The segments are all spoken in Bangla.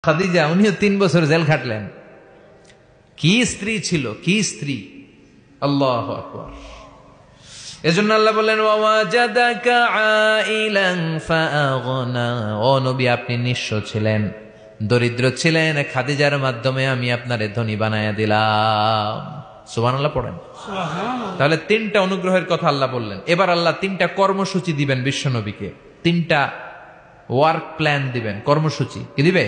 খাদিজা উনিও 3 বছর জেল খাটলেন। কি স্ত্রী ছিল, কি স্ত্রী! আল্লাহু আকবার। এজন্য আল্লাহ বললেন ওয়াজাদাকা আইলান ফাআগনা। ও নবী, আপনি নিঃস্ব ছিলেন, দরিদ্র ছিলেন, খাদিজার মাধ্যমে আমি আপনারে ধনী বানায়া দিলাম। সুবহানাল্লাহ পড়েন। তাহলে 3টা অনুগ্রহের কথা আল্লাহ বললেন। এবার আল্লাহ 3টা কর্মসূচি দিবেন বিশ্ব নবীকে, 3টা ওয়ার্ক প্ল্যান দিবেন, কর্মসূচি। কি দিবে?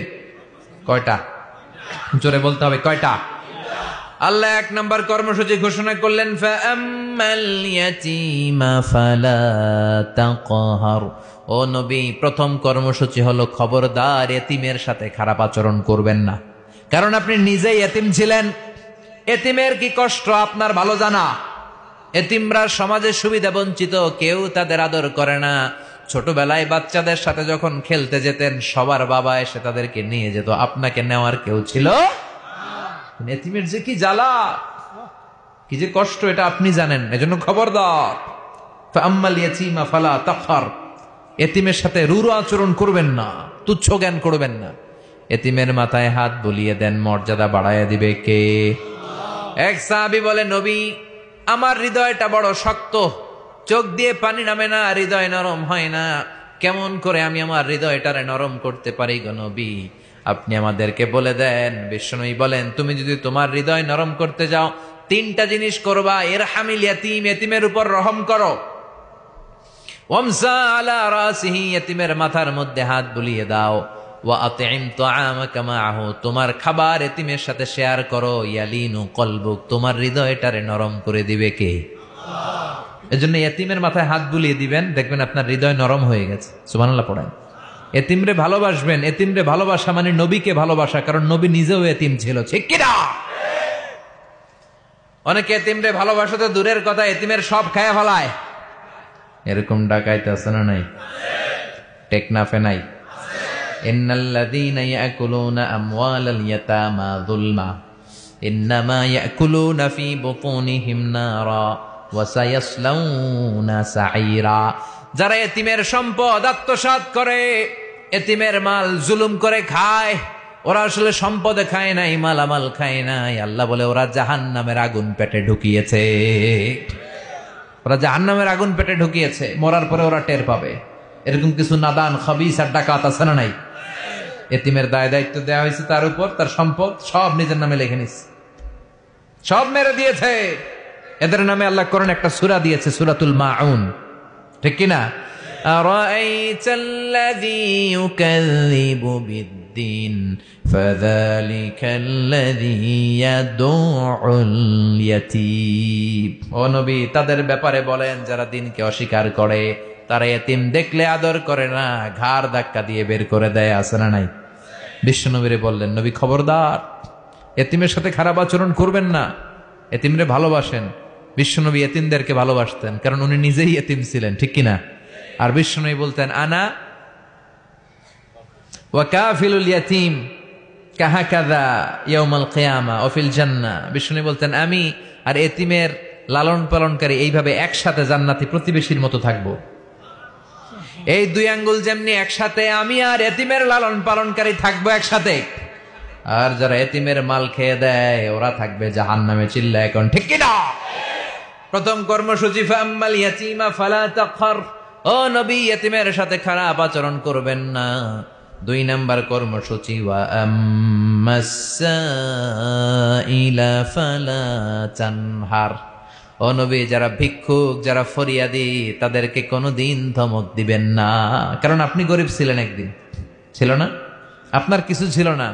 কয়টা? জোরে বলতে হবে, কয়টা? আল্লাহ 1 নম্বর কর্মসূচি ঘোষণা করলেন, ফাআম্মাল ইয়াতীমা ফালা তাকহার। ও নবী, প্রথম কর্মসূচি হলো খবরদার এতিমের সাথে খারাপ আচরণ করবেন না। কারণ আপনি নিজেই এতিম ছিলেন। এতিমের কি কষ্ট আপনার ভালো জানা। এতিমরা সমাজে সুবিধা বঞ্চিত, কেউ তাদের আদর করে না। ছোটবেলায় বাচ্চাদের সাথে যখন খেলতে যেতেন, সবার বাবা এসে তাদেরকে নিয়ে যেত, আপনাকে নেওয়ার কেউ ছিল। এতিমের যে কি জ্বালা, কি যে কষ্ট, এটা আপনি জানেন। এজন্য খবরদার, ফাআম্মাল ইয়াতীমা ফালা তাকহার। এতিমের সাথে রূঢ় আচরণ করবেন না, তুচ্ছ জ্ঞান করবেন না। এতিমের মাথায় হাত বুলিয়ে দেন, মর্যাদা বাড়ায়া দিবে কে? এক সাহাবী বলে, নবী, আমার হৃদয়টা বড় শক্ত, চোখ দিয়ে পানি নামে না, হৃদয় নরম হয় না। কেমন করে আমি আমার হৃদয়টারে নরম করতে পারি গো নবী? আপনি আমাদেরকে বলে দেন। বিশ্বনবী বলেন, তুমি যদি তোমার হৃদয় নরম করতে যাও, 3টা জিনিস করবা। ইরহামিল ইয়াতীম, এতিমের উপর রহম করো। ওয়ামসা আলা রাসিহি, এতিমের মাথার মধ্যে হাত বুলিয়ে দাও। ওয়া আতইম তুআমাকা মাআহু, তোমার খাবার এতিমের সাথে শেয়ার করো। ইয়ালিনু কলবুক, তোমার হৃদয়টারে নরম করে দিবে কে? এজন্য এতিমের মাথায় হাত বুলিয়ে দিবেন, দেখবেন আপনার হৃদয় নরম হয়ে গেছে। সুবহানাল্লাহ পড়েন। এতিমরে ভালোবাসবেন। এতিমরে ভালোবাসা মানে নবীকে ভালোবাসা, কারণ নবী নিজেও এতিম ছিল, ঠিক কি না? অনেকে এতিমরে ভালোবাসা তো দূরের কথা, এতিমের সব খায়া ফেলায়। এরকম ডাকাইতে আছে না নাই? টেকনাফে নাই? ইন্নাল্লাযীনা ইয়াকুলুনা আমওয়ালাল ইয়াতামা যুলমা ইন্নামা ইয়াকুলুনা ফী বুতুনিহিম নারা ওয়া সায়াসলাউনা সাঈরা। যারা এতিমের সম্পদ আত্মসাৎ করে, এতিমের মাল জুলুম করে খায়, ওরা আসলে সম্পদে খায় নাই, মালামাল খায় নাই। আল্লাহ বলে ওরা জাহান্নামের আগুন পেটে ঢুকিয়েছে। ওরা জাহান্নামের আগুন পেটে ঢুকিয়েছে, মরার পরে ওরা টের পাবে। এরকম কিছু নাদান খাবিস আর ডাকাত আছে না নাই? এতিমের দায় দায়িত্ব দেওয়া হয়েছে তার উপর, তার সম্পদ সব নিজের নামে লিখে নিছে, সব মেরে দিয়েছে। এদের নামে আল্লাহ কোরআন একটা সূরা দিয়েছে, সূরাতুল মাউন, ঠিক কিনা? আরাআইতাল্লাযী ইউকাযযিবু বিদ্দীন ফাযালিকাল্লাযী ইয়াদউল ইয়াতীম। ও নবী, তাদের ব্যাপারে বলেন যারা দিনকে অস্বীকার করে, তারা এতিম দেখলে আদর করে না, ঘাড় ধাক্কা দিয়ে বের করে দেয়। আছে না নাই? বিশ্বনবীরে বললেন, নবী খবরদার, এতিমের সাথে খারাপ আচরণ করবেন না, এতিমরে ভালোবাসেন। বিশ্বনবী এতিমদেরকে ভালোবাসতেন, কারণ উনি নিজেই এতিম ছিলেন, ঠিক কিনা? আর বিশ্বনবী বলতেন, আনা ওয়া কাফিলুল ইয়াতীম কাহাকাযা ইয়াউমাল কিয়ামা ওয়া ফিল জান্নাহ। বিশ্বনবী বলতেন, আমি আর এতিমের লালন পালনকারী এইভাবে একসাথে জান্নাতি প্রতিবেশীর মতো থাকবো। এই 2 আঙ্গুল যেমনি একসাথে, আমি আর এতিমের লালন পালনকারী থাকবো একসাথে। আর যারা এতিমের মাল খেয়ে দেয়, ওরা থাকবে জাহান্নামে। চিল্লায় এখন, ঠিক কিনা? প্রথম কর্মসূচি, ফাআম্মাল ইয়াতীমা ফালা তাকহার। ও নবী, এতিমের সাথে খারাপ আচরণ করবেন না। 2 নম্বর কর্মসূচি, ওয়া আম্মাস সাইলা ফালা তানহার। ও নবী, যারা ভিক্ষুক, যারা ফরিয়াদি, তাদেরকে কোনোদিন ধমক দিবেন না। কারণ আপনি গরিব ছিলেন, একদিন ছিল না? আপনার কিছু ছিল না।